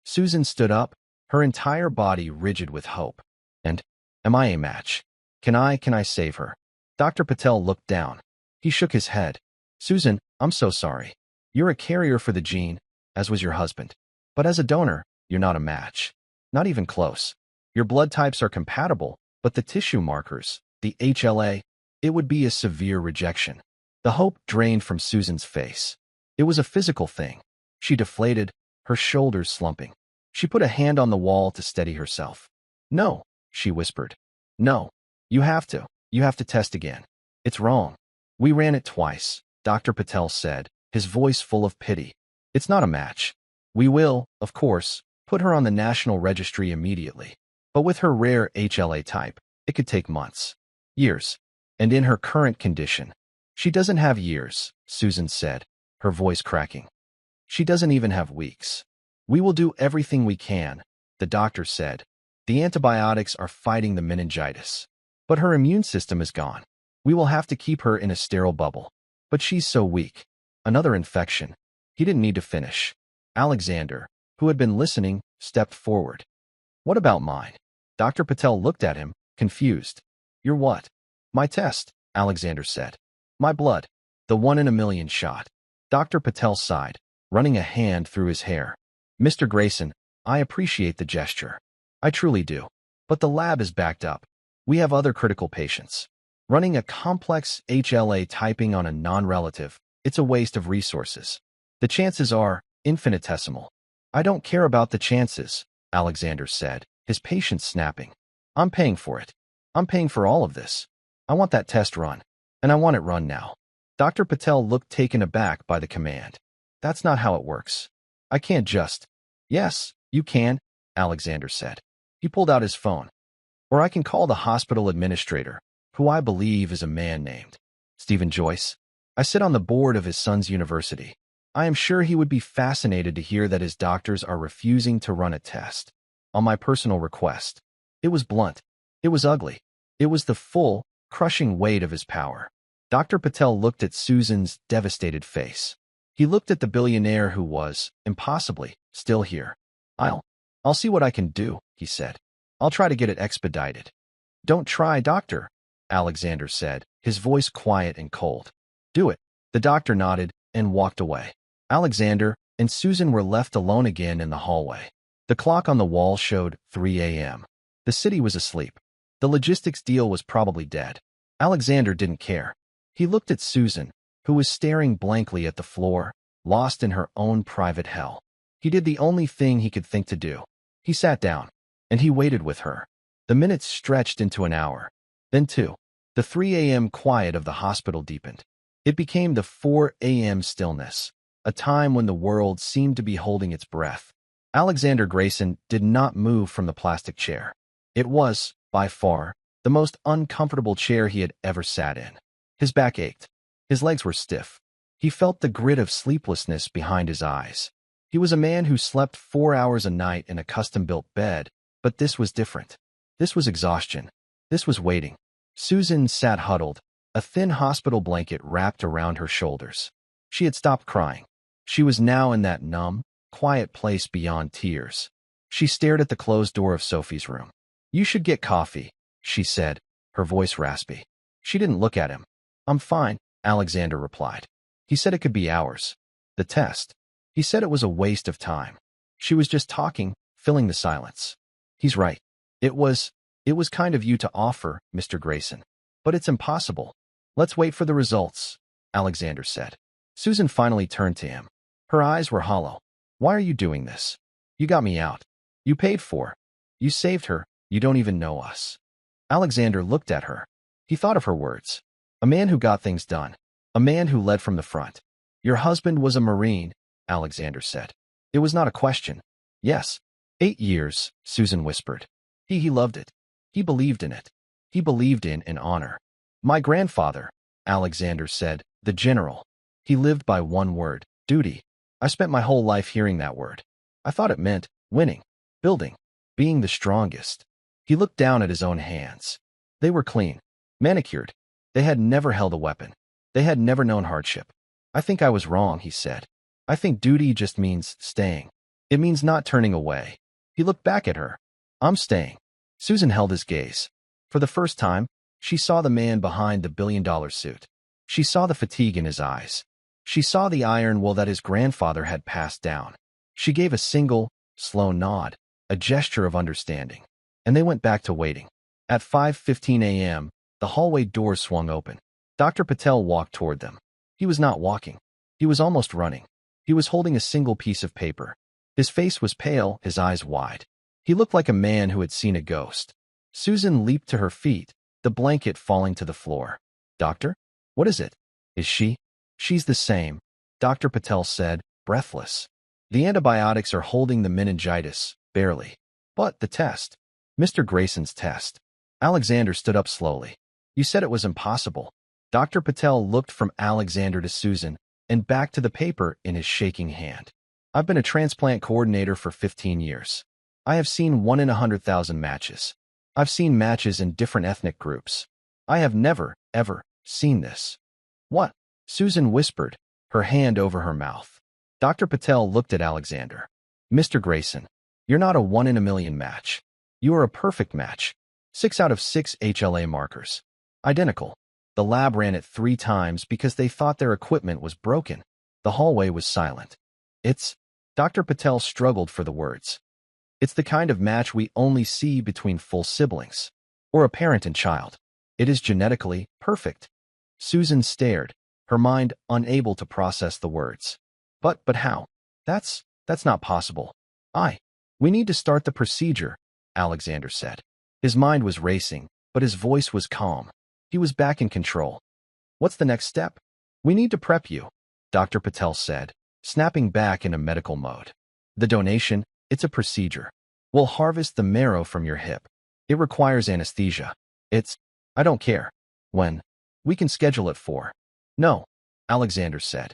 Susan stood up, her entire body rigid with hope. And, am I a match? Can I save her? Dr. Patel looked down. He shook his head. Susan, I'm so sorry. You're a carrier for the gene, as was your husband. But as a donor, you're not a match. Not even close. Your blood types are compatible, but the tissue markers, the HLA, it would be a severe rejection. The hope drained from Susan's face. It was a physical thing. She deflated, her shoulders slumping. She put a hand on the wall to steady herself. No, she whispered. No. You have to test again. It's wrong. We ran it twice, Dr. Patel said, his voice full of pity. It's not a match. We will, of course, put her on the national registry immediately. But with her rare HLA type, it could take months. Years. And in her current condition. She doesn't have years, Susan said, her voice cracking. She doesn't even have weeks. We will do everything we can, the doctor said. The antibiotics are fighting the meningitis. But her immune system is gone. We will have to keep her in a sterile bubble. But she's so weak. Another infection. He didn't need to finish. Alexander, who had been listening, stepped forward. What about mine? Dr. Patel looked at him, confused. Your what? My test, Alexander said. My blood. The 1 in a million shot. Dr. Patel sighed, running a hand through his hair. Mr. Grayson, I appreciate the gesture. I truly do. But the lab is backed up. We have other critical patients. Running a complex HLA typing on a non-relative, it's a waste of resources. The chances are infinitesimal. I don't care about the chances, Alexander said, his patience snapping. I'm paying for it. I'm paying for all of this. I want that test run. And I want it run now. Dr. Patel looked taken aback by the command. That's not how it works. I can't just. Yes, you can, Alexander said. He pulled out his phone. Or I can call the hospital administrator, who I believe is a man named Stephen Joyce. I sit on the board of his son's university. I am sure he would be fascinated to hear that his doctors are refusing to run a test. On my personal request. It was blunt. It was ugly. It was the full, crushing weight of his power. Dr. Patel looked at Susan's devastated face. He looked at the billionaire who was, impossibly, still here. I'll see what I can do, he said. I'll try to get it expedited. Don't try, doctor, Alexander said, his voice quiet and cold. Do it. The doctor nodded and walked away. Alexander and Susan were left alone again in the hallway. The clock on the wall showed 3 a.m. The city was asleep. The logistics deal was probably dead. Alexander didn't care. He looked at Susan, who was staring blankly at the floor, lost in her own private hell. He did the only thing he could think to do. He sat down, and he waited with her. The minutes stretched into an hour, then 2. The 3 a.m. quiet of the hospital deepened. It became the 4 a.m. stillness, a time when the world seemed to be holding its breath. Alexander Grayson did not move from the plastic chair. It was, by far, the most uncomfortable chair he had ever sat in. His back ached. His legs were stiff. He felt the grit of sleeplessness behind his eyes. He was a man who slept 4 hours a night in a custom-built bed, but this was different. This was exhaustion. This was waiting. Susan sat huddled, a thin hospital blanket wrapped around her shoulders. She had stopped crying. She was now in that numb, quiet place beyond tears. She stared at the closed door of Sophie's room. You should get coffee, she said, her voice raspy. She didn't look at him. I'm fine, Alexander replied. He said it could be hours. The test. He said it was a waste of time. She was just talking, filling the silence. He's right. It was kind of you to offer, Mr. Grayson. But it's impossible. Let's wait for the results, Alexander said. Susan finally turned to him. Her eyes were hollow. Why are you doing this? You got me out. You paid for. You saved her. You don't even know us. Alexander looked at her. He thought of her words. A man who got things done. A man who led from the front. Your husband was a Marine, Alexander said. It was not a question. Yes. 8 years, Susan whispered. He loved it. He believed in it. He believed in honor. My grandfather, Alexander said, the general. He lived by one word, duty. I spent my whole life hearing that word. I thought it meant winning, building, being the strongest. He looked down at his own hands. They were clean, manicured. They had never held a weapon. They had never known hardship. I think I was wrong, he said. I think duty just means staying. It means not turning away. He looked back at her. I'm staying. Susan held his gaze. For the first time, she saw the man behind the billion-dollar suit. She saw the fatigue in his eyes. She saw the iron will that his grandfather had passed down. She gave a single, slow nod, a gesture of understanding. And they went back to waiting. At 5:15 a.m., the hallway door swung open. Dr. Patel walked toward them. He was not walking. He was almost running. He was holding a single piece of paper. His face was pale, his eyes wide. He looked like a man who had seen a ghost. Susan leaped to her feet, the blanket falling to the floor. Doctor? What is it? Is she? She's the same, Dr. Patel said, breathless. The antibiotics are holding the meningitis, barely. But the test. Mr. Grayson's test. Alexander stood up slowly. You said it was impossible. Dr. Patel looked from Alexander to Susan and back to the paper in his shaking hand. I've been a transplant coordinator for 15 years. I have seen 1 in 100,000 matches. I've seen matches in different ethnic groups. I have never, ever seen this. What? Susan whispered, her hand over her mouth. Dr. Patel looked at Alexander. Mr. Grayson, you're not a 1 in a million match. You are a perfect match. 6 out of 6 HLA markers. Identical. The lab ran it 3 times because they thought their equipment was broken. The hallway was silent. It's... Dr. Patel struggled for the words. It's the kind of match we only see between full siblings. Or a parent and child. It is genetically perfect. Susan stared, her mind unable to process the words. But how? That's not possible. We need to start the procedure, Alexander said. His mind was racing, but his voice was calm. He was back in control. What's the next step? We need to prep you, Dr. Patel said, snapping back into medical mode. The donation, it's a procedure. We'll harvest the marrow from your hip. It requires anesthesia. I don't care. When? We can schedule it for. No, Alexander said.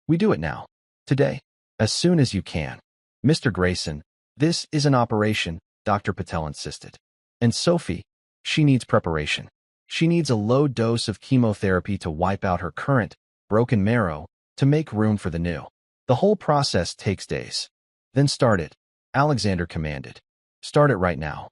We do it now. Today. As soon as you can. Mr. Grayson, this is an operation, Dr. Patel insisted. And Sophie, she needs preparation. She needs a low dose of chemotherapy to wipe out her current, broken marrow, to make room for the new. The whole process takes days. Then start it, Alexander commanded. Start it right now.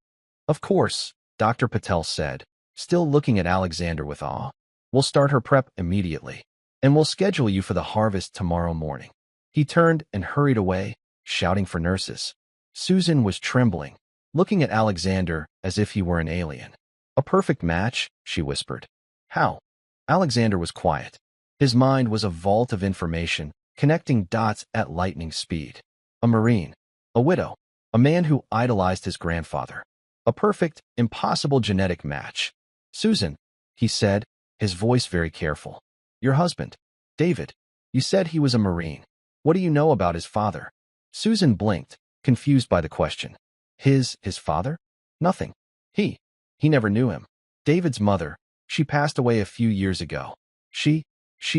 Of course, Dr. Patel said, still looking at Alexander with awe. We'll start her prep immediately, and we'll schedule you for the harvest tomorrow morning. He turned and hurried away, shouting for nurses. Susan was trembling, looking at Alexander as if he were an alien. A perfect match, she whispered. How? Alexander was quiet. His mind was a vault of information, connecting dots at lightning speed. A Marine, a widow, a man who idolized his grandfather. A perfect, impossible genetic match. Susan, he said, his voice very careful. Your husband, David. You said he was a Marine. What do you know about his father? Susan blinked, confused by the question. His father? Nothing. He never knew him. David's mother, she passed away a few years ago. She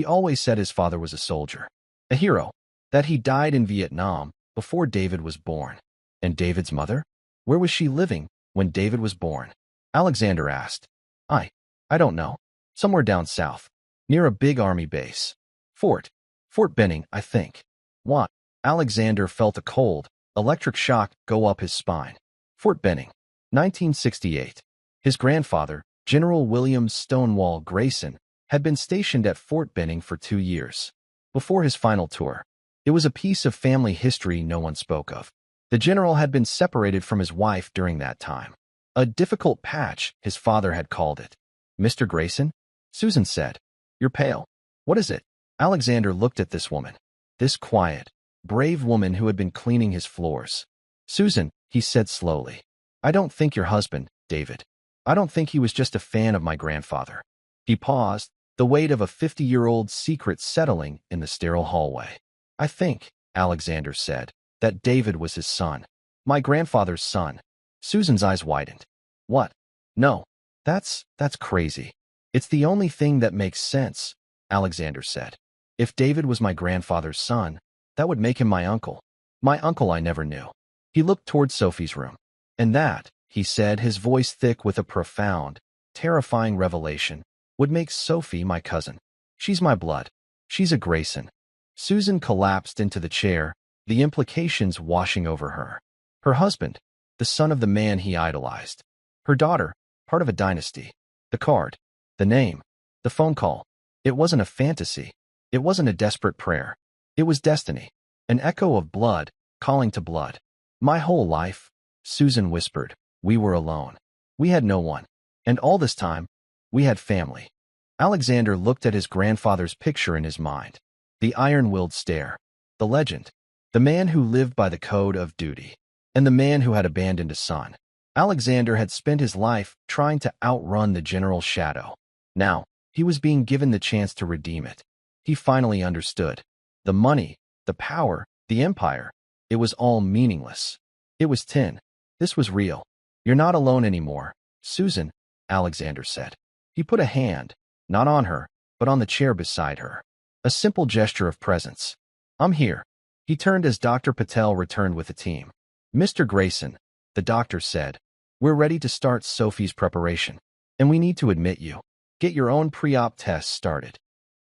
always said his father was a soldier, a hero, that he died in Vietnam before David was born. And David's mother? Where was she living when David was born? Alexander asked. I don't know. Somewhere down south, near a big army base. Fort Benning, I think. What? Alexander felt a cold, electric shock go up his spine. Fort Benning, 1968. His grandfather, General William Stonewall Grayson, had been stationed at Fort Benning for 2 years. Before his final tour, it was a piece of family history no one spoke of. The general had been separated from his wife during that time. A difficult patch, his father had called it. Mr. Grayson? Susan said. You're pale. What is it? Alexander looked at this woman. This quiet, brave woman who had been cleaning his floors. Susan, he said slowly. I don't think your husband, David. I don't think he was just a fan of my grandfather. He paused, the weight of a 50-year-old secret settling in the sterile hallway. I think, Alexander said, that David was his son. My grandfather's son. Susan's eyes widened. What? No. That's crazy. It's the only thing that makes sense, Alexander said. If David was my grandfather's son, that would make him my uncle. My uncle I never knew. He looked toward Sophie's room. And that, he said, his voice thick with a profound, terrifying revelation, would make Sophie my cousin. She's my blood. She's a Grayson. Susan collapsed into the chair, the implications washing over her. Her husband, the son of the man he idolized. Her daughter, part of a dynasty. The card, the name, the phone call. It wasn't a fantasy. It wasn't a desperate prayer. It was destiny, an echo of blood calling to blood. My whole life, Susan whispered, we were alone. We had no one. And all this time, we had family. Alexander looked at his grandfather's picture in his mind. The iron-willed stare, the legend, the man who lived by the code of duty, and the man who had abandoned a son. Alexander had spent his life trying to outrun the general's shadow. Now, he was being given the chance to redeem it. He finally understood. The money, the power, the empire, it was all meaningless. It was tin. This was real. You're not alone anymore, Susan, Alexander said. He put a hand, not on her, but on the chair beside her. A simple gesture of presence. I'm here. He turned as Dr. Patel returned with the team. Mr. Grayson, the doctor said, we're ready to start Sophie's preparation. And we need to admit you. Get your own pre-op tests started.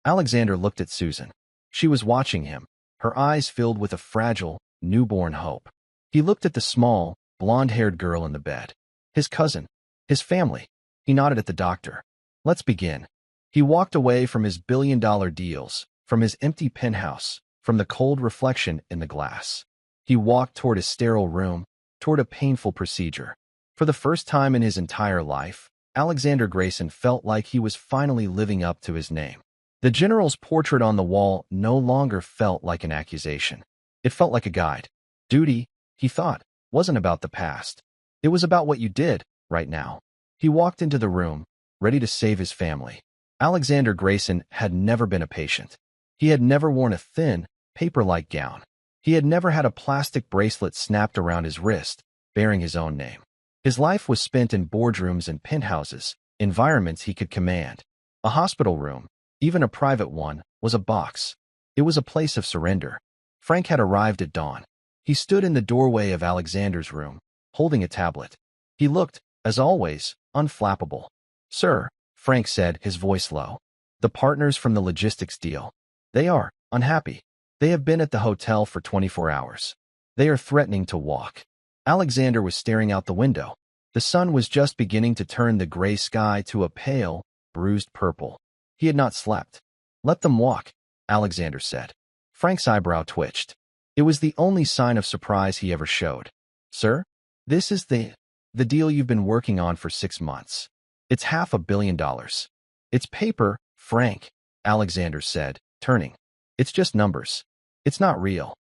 Alexander looked at Susan. She was watching him, her eyes filled with a fragile, newborn hope. He looked at the small, blonde-haired girl in the bed. His cousin. His family. He nodded at the doctor. Let's begin. He walked away from his billion-dollar deals, from his empty penthouse, from the cold reflection in the glass. He walked toward his sterile room, toward a painful procedure. For the first time in his entire life, Alexander Grayson felt like he was finally living up to his name. The general's portrait on the wall no longer felt like an accusation. It felt like a guide. Duty, he thought, wasn't about the past. It was about what you did, right now. He walked into the room, ready to save his family. Alexander Grayson had never been a patient. He had never worn a thin, paper-like gown. He had never had a plastic bracelet snapped around his wrist, bearing his own name. His life was spent in boardrooms and penthouses, environments he could command. A hospital room, even a private one, was a box. It was a place of surrender. Frank had arrived at dawn. He stood in the doorway of Alexander's room, holding a tablet. He looked, as always, unflappable. Sir, Frank said, his voice low. The partners from the logistics deal. They are unhappy. They have been at the hotel for 24 hours. They are threatening to walk. Alexander was staring out the window. The sun was just beginning to turn the gray sky to a pale, bruised purple. He had not slept. Let them walk, Alexander said. Frank's eyebrow twitched. It was the only sign of surprise he ever showed. Sir, this is the deal you've been working on for 6 months. It's $500 million. It's paper, Frank, Alexander said, turning. It's just numbers. It's not real.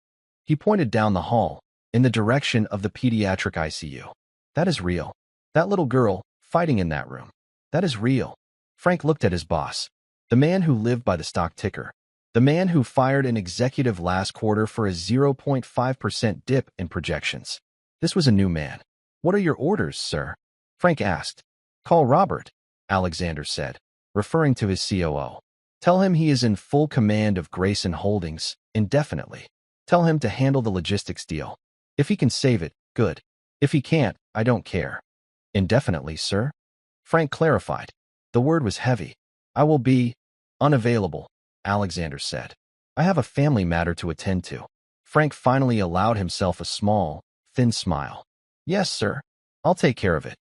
He pointed down the hall, in the direction of the pediatric ICU. That is real. That little girl, fighting in that room. That is real. Frank looked at his boss. The man who lived by the stock ticker. The man who fired an executive last quarter for a 0.5% dip in projections. This was a new man. What are your orders, sir? Frank asked. Call Robert, Alexander said, referring to his COO. Tell him he is in full command of Grayson Holdings, indefinitely. Tell him to handle the logistics deal. If he can save it, good. If he can't, I don't care. Indefinitely, sir? Frank clarified. The word was heavy. I will be unavailable, Alexander said. I have a family matter to attend to. Frank finally allowed himself a small, thin smile. Yes, sir. I'll take care of it.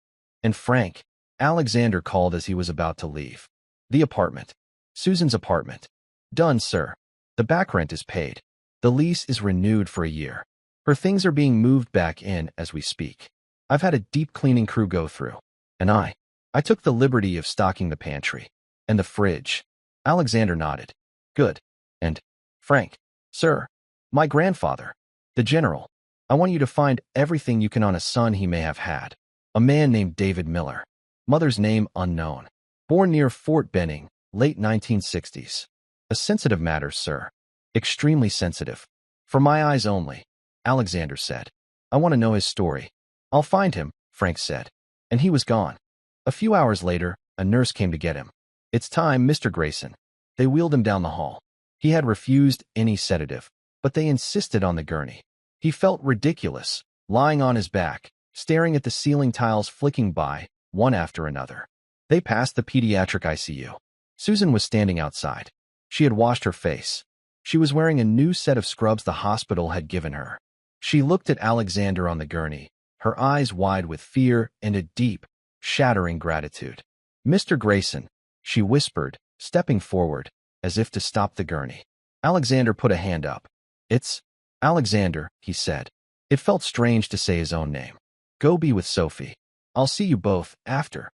And Frank, Alexander called as he was about to leave. The apartment. Susan's apartment. Done, sir. The back rent is paid. The lease is renewed for a year. Her things are being moved back in as we speak. I've had a deep cleaning crew go through. And I took the liberty of stocking the pantry. And the fridge. Alexander nodded. Good. And, Frank, sir, my grandfather, the general, I want you to find everything you can on a son he may have had. A man named David Miller. Mother's name unknown. Born near Fort Benning, late 1960s. A sensitive matter, sir. Extremely sensitive. For my eyes only, Alexander said. I want to know his story. I'll find him, Frank said. And he was gone. A few hours later, a nurse came to get him. It's time, Mr. Grayson. They wheeled him down the hall. He had refused any sedative, but they insisted on the gurney. He felt ridiculous, lying on his back, staring at the ceiling tiles flicking by, one after another. They passed the pediatric ICU. Susan was standing outside. She had washed her face. She was wearing a new set of scrubs the hospital had given her. She looked at Alexander on the gurney, her eyes wide with fear and a deep, shattering gratitude. Mr. Grayson, she whispered, stepping forward, as if to stop the gurney. Alexander put a hand up. It's Alexander, he said. It felt strange to say his own name. Go be with Sophie. I'll see you both after.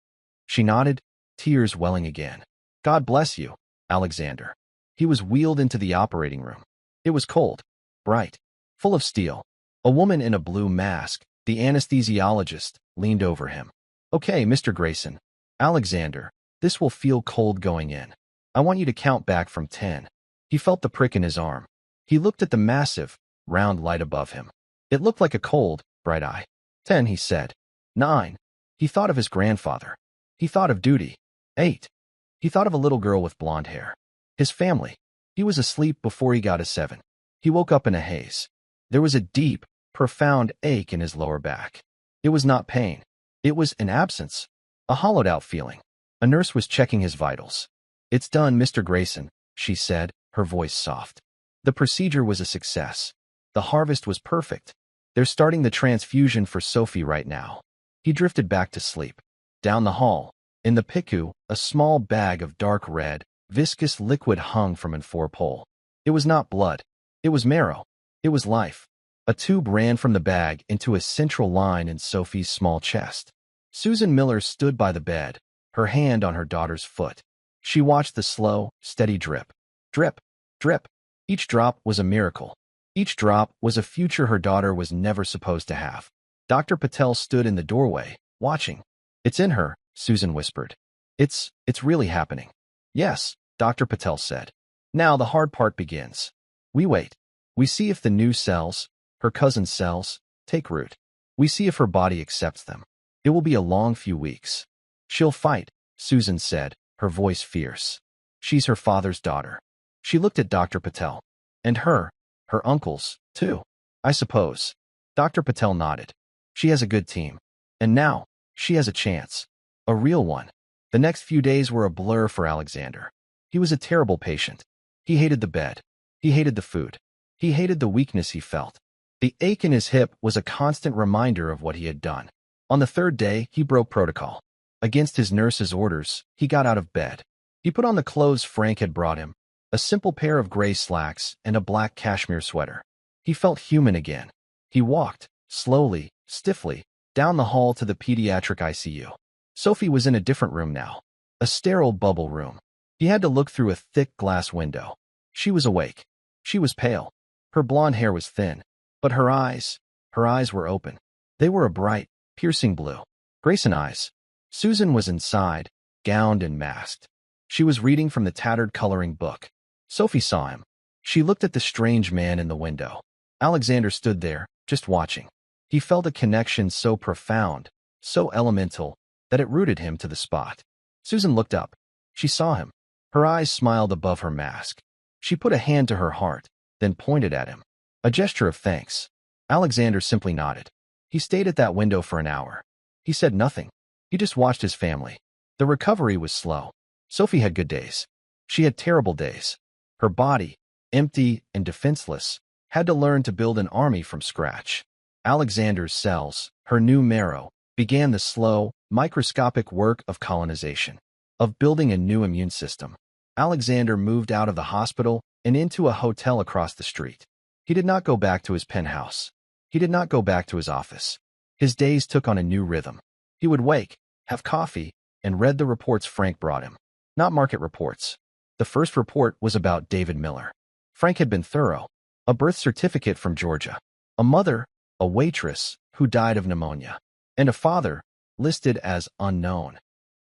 She nodded, tears welling again. God bless you, Alexander. He was wheeled into the operating room. It was cold, bright, full of steel. A woman in a blue mask, the anesthesiologist, leaned over him. Okay, Mr. Grayson. Alexander, this will feel cold going in. I want you to count back from 10. He felt the prick in his arm. He looked at the massive, round light above him. It looked like a cold, bright eye. 10, he said. 9. He thought of his grandfather. He thought of duty. 8. He thought of a little girl with blonde hair. His family. He was asleep before he got to 7. He woke up in a haze. There was a deep, profound ache in his lower back. It was not pain. It was an absence. A hollowed-out feeling. A nurse was checking his vitals. It's done, Mr. Grayson, she said, her voice soft. The procedure was a success. The harvest was perfect. They're starting the transfusion for Sophie right now. He drifted back to sleep. Down the hall, in the PICU, a small bag of dark red, viscous liquid hung from an four-pole. It was not blood. It was marrow. It was life. A tube ran from the bag into a central line in Sophie's small chest. Susan Miller stood by the bed, her hand on her daughter's foot. She watched the slow, steady drip. Drip. Drip. Each drop was a miracle. Each drop was a future her daughter was never supposed to have. Dr. Patel stood in the doorway, watching. It's in her, Susan whispered. It's really happening. Yes, Dr. Patel said. Now the hard part begins. We wait. We see if the new cells, her cousin's cells, take root. We see if her body accepts them. It will be a long few weeks. She'll fight, Susan said, her voice fierce. She's her father's daughter. She looked at Dr. Patel. And her uncles, too, I suppose. Dr. Patel nodded. She has a good team. And now, she has a chance. A real one. The next few days were a blur for Alexander. He was a terrible patient. He hated the bed. He hated the food. He hated the weakness he felt. The ache in his hip was a constant reminder of what he had done. On the third day, he broke protocol. Against his nurse's orders, he got out of bed. He put on the clothes Frank had brought him, a simple pair of gray slacks and a black cashmere sweater. He felt human again. He walked, slowly, stiffly, down the hall to the pediatric ICU. Sophie was in a different room now, a sterile bubble room. He had to look through a thick glass window. She was awake. She was pale. Her blonde hair was thin, but her eyes were open. They were a bright, piercing blue. Grayson eyes. Susan was inside, gowned and masked. She was reading from the tattered coloring book. Sophie saw him. She looked at the strange man in the window. Alexander stood there, just watching. He felt a connection so profound, so elemental, that it rooted him to the spot. Susan looked up. She saw him. Her eyes smiled above her mask. She put a hand to her heart, then pointed at him. A gesture of thanks. Alexander simply nodded. He stayed at that window for an hour. He said nothing. He just watched his family. The recovery was slow. Sophie had good days. She had terrible days. Her body, empty and defenseless, had to learn to build an army from scratch. Alexander's cells, her new marrow, began the slow, microscopic work of colonization, of building a new immune system. Alexander moved out of the hospital and into a hotel across the street. He did not go back to his penthouse. He did not go back to his office. His days took on a new rhythm. He would wake, have coffee, and read the reports Frank brought him. Not market reports. The first report was about David Miller. Frank had been thorough. A birth certificate from Georgia. A mother, a waitress, who died of pneumonia. And a father, listed as unknown.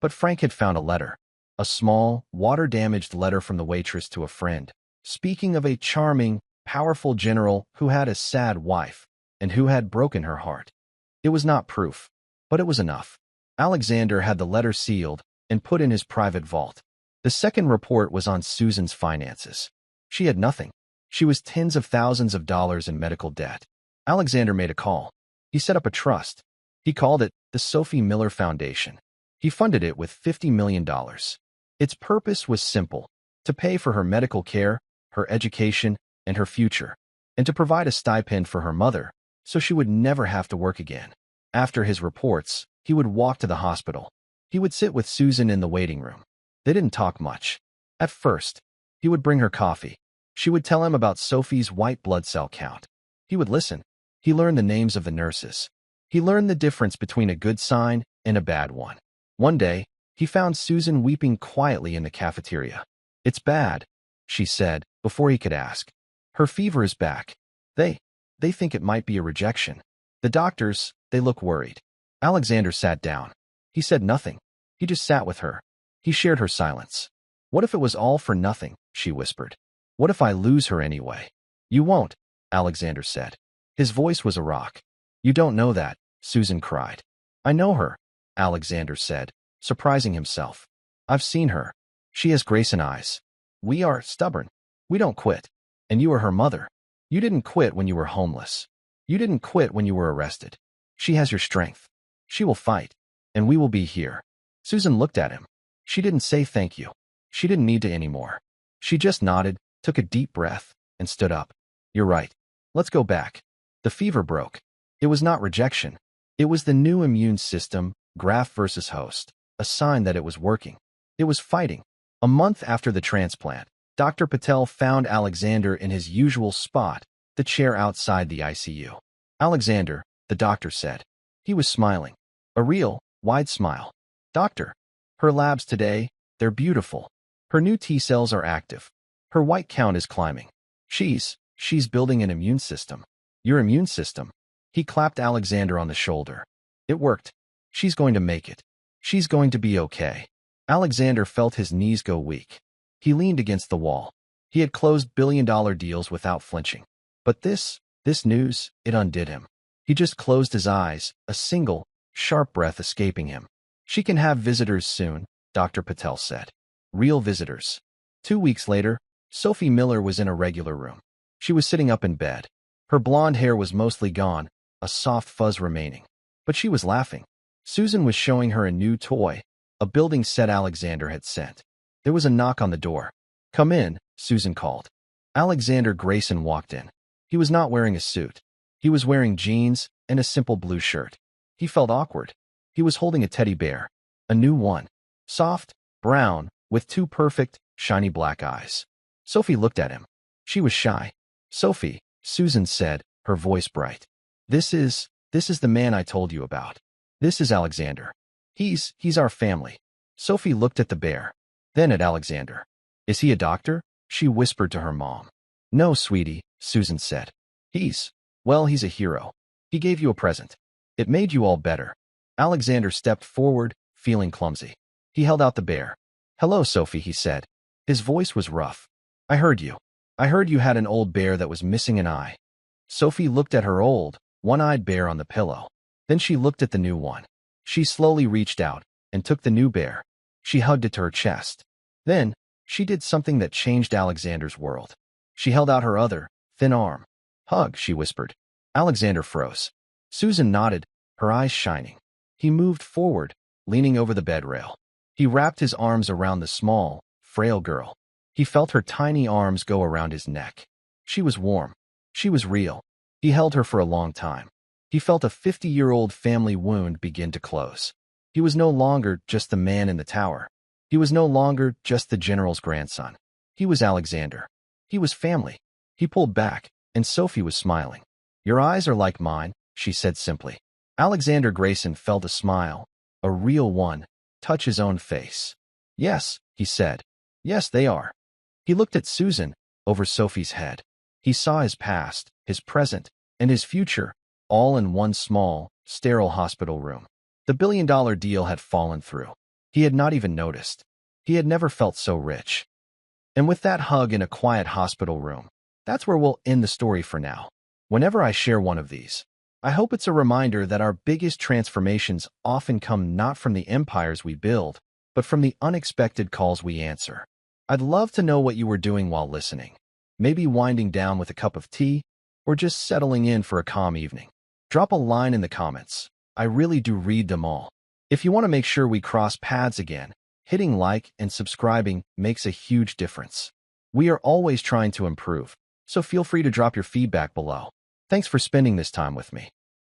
But Frank had found a letter. A small, water-damaged letter from the waitress to a friend, speaking of a charming, powerful general who had a sad wife, and who had broken her heart. It was not proof, but it was enough. Alexander had the letter sealed and put in his private vault. The second report was on Susan's finances. She had nothing. She was tens of thousands of dollars in medical debt. Alexander made a call. He set up a trust. He called it the Sophie Miller Foundation. He funded it with $50 million. Its purpose was simple: to pay for her medical care, her education, and her future, and to provide a stipend for her mother so she would never have to work again. After his reports, he would walk to the hospital. He would sit with Susan in the waiting room. They didn't talk much. At first, he would bring her coffee. She would tell him about Sophie's white blood cell count. He would listen. He learned the names of the nurses. He learned the difference between a good sign and a bad one. One day, he found Susan weeping quietly in the cafeteria. "It's bad," she said, before he could ask. "Her fever is back. They think it might be a rejection. The doctors, they look worried." Alexander sat down. He said nothing. He just sat with her. He shared her silence. "What if it was all for nothing?" she whispered. "What if I lose her anyway?" "You won't," Alexander said. His voice was a rock. "You don't know that," Susan cried. "I know her," Alexander said, surprising himself. "I've seen her. She has Grayson eyes. We are stubborn. We don't quit. And you are her mother. You didn't quit when you were homeless. You didn't quit when you were arrested. She has your strength. She will fight. And we will be here." Susan looked at him. She didn't say thank you. She didn't need to anymore. She just nodded, took a deep breath, and stood up. "You're right. Let's go back." The fever broke. It was not rejection. It was the new immune system, graft versus host, a sign that it was working. It was fighting. A month after the transplant, Dr. Patel found Alexander in his usual spot, the chair outside the ICU. "Alexander," the doctor said. He was smiling. A real, wide smile. "Doctor, her labs today, they're beautiful. Her new T cells are active. Her white count is climbing. She's building an immune system." "Your immune system?" He clapped Alexander on the shoulder. "It worked. She's going to make it. She's going to be okay." Alexander felt his knees go weak. He leaned against the wall. He had closed billion-dollar deals without flinching. But this news, it undid him. He just closed his eyes, a single, sharp breath escaping him. "She can have visitors soon," Dr. Patel said. Real visitors. 2 weeks later, Sophie Miller was in a regular room. She was sitting up in bed. Her blonde hair was mostly gone, a soft fuzz remaining. But she was laughing. Susan was showing her a new toy, a building set Alexander had sent. There was a knock on the door. "Come in," Susan called. Alexander Grayson walked in. He was not wearing a suit. He was wearing jeans and a simple blue shirt. He felt awkward. He was holding a teddy bear. A new one. Soft, brown, with two perfect, shiny black eyes. Sophie looked at him. She was shy. Sophie, Susan said, her voice bright. This is the man I told you about. This is Alexander. He's our family. Sophie looked at the bear, then at Alexander. Is he a doctor? She whispered to her mom. No, sweetie, Susan said. He's a hero. He gave you a present. It made you all better. Alexander stepped forward, feeling clumsy. He held out the bear. Hello, Sophie, he said. His voice was rough. I heard you. I heard you had an old bear that was missing an eye. Sophie looked at her old, one-eyed bear on the pillow. Then she looked at the new one. She slowly reached out and took the new bear. She hugged it to her chest. Then, she did something that changed Alexander's world. She held out her other, thin arm. Hug, she whispered. Alexander froze. Susan nodded, her eyes shining. He moved forward, leaning over the bed rail. He wrapped his arms around the small, frail girl. He felt her tiny arms go around his neck. She was warm. She was real. He held her for a long time. He felt a 50-year-old family wound begin to close. He was no longer just the man in the tower. He was no longer just the general's grandson. He was Alexander. He was family. He pulled back, and Sophie was smiling. Your eyes are like mine, she said simply. Alexander Grayson felt a smile, a real one, touch his own face. Yes, he said. Yes, they are. He looked at Susan, over Sophie's head. He saw his past, his present, and his future, all in one small, sterile hospital room. The billion-dollar deal had fallen through. He had not even noticed. He had never felt so rich. And with that hug in a quiet hospital room, that's where we'll end the story for now. Whenever I share one of these, I hope it's a reminder that our biggest transformations often come not from the empires we build, but from the unexpected calls we answer. I'd love to know what you were doing while listening. Maybe winding down with a cup of tea, or just settling in for a calm evening. Drop a line in the comments. I really do read them all. If you want to make sure we cross paths again, hitting like and subscribing makes a huge difference. We are always trying to improve, so feel free to drop your feedback below. Thanks for spending this time with me.